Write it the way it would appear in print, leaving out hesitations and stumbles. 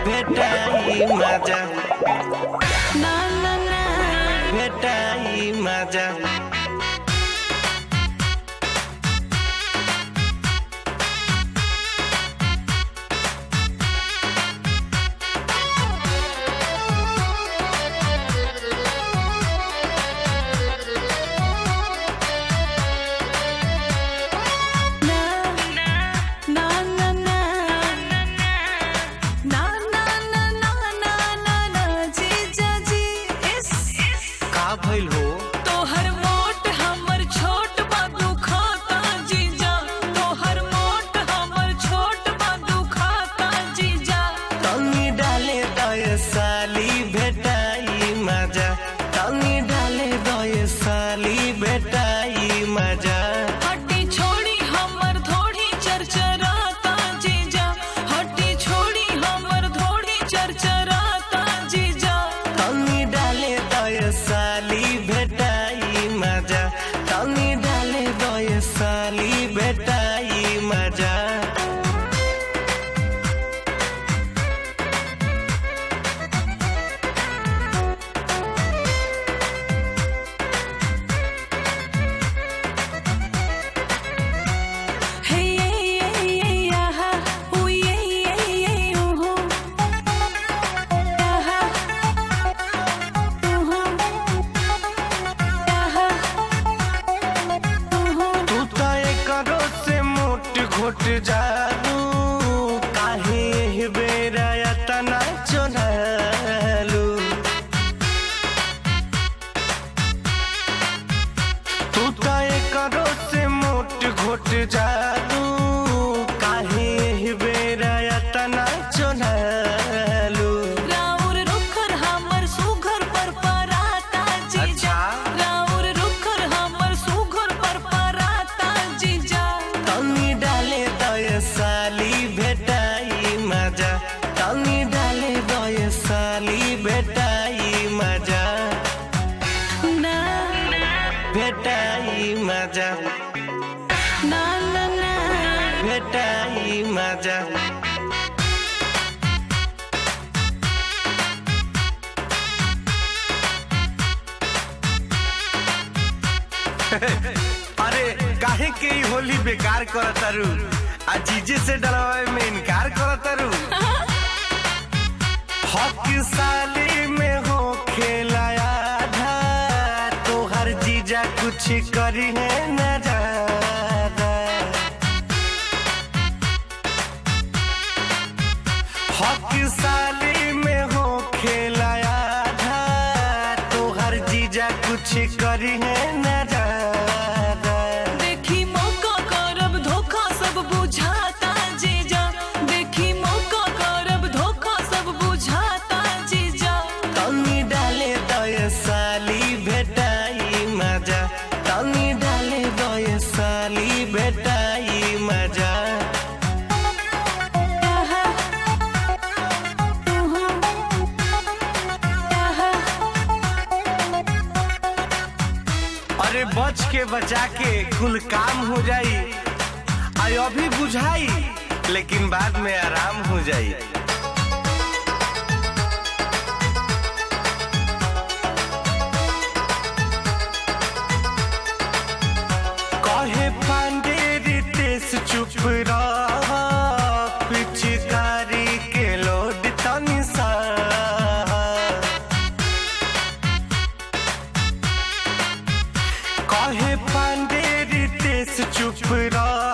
भेटाई मजा ना ना ना भेटाई मजा भइल हो तोहर मोट हमर छोट बाबू खाता जीजा तोहर मोट हमर छोट बाबू खाता जीजा तनी डाले दय साली भेटाई मजा तनी डाले दय साली भेटाई मजा हड्डी छोड़ी हमर थोड़ी चरचराता जीजा हड्डी छोड़ी हमर थोड़ी चरचराता जीजा तनी डाले दय साली भेटाई मजा तनी डाले दय साली भेटाई मजा घोट जालू काहे बेरा तना चोलालू तू तो करो से मोट घोट जालू काहे बेरा तना चोलालू राउर रुखर हमर सुघर पर पराता जीजा राउर रुखर हमर सुघर पर पराता जीजा तनी डाले दय साली भेटाई मजा तनी डाले दय साली भेटाई मजा ना भेटाई मजा ना ना ना भेटाई मजा अरे काहे के ई होली बेकार करतारू आ जीजे से डरावे में इनकार करतारू हक साली में हो खेलाया आधा तोहर जीजा कुछ करी है न ज्यादा हक साली में हो खेलाया आधा तोहर जीजा कुछ करी है न ज्यादा देखी मौका करब धोखा सब बुझाता जीजा देखी मौका करब धोखा सब बुझाता जीजा तनी डाले दय साली भेटाई मजा तनी डाले दय साली भेटाई मजा अरे बच के बचा के कुल काम हो जाई आई अभी बुझाई लेकिन बाद में आराम हो जाई कहे पांडे रितेश चुप रह पिचकारी के लोड तनी सा कहे पांडे रितेश चुप रह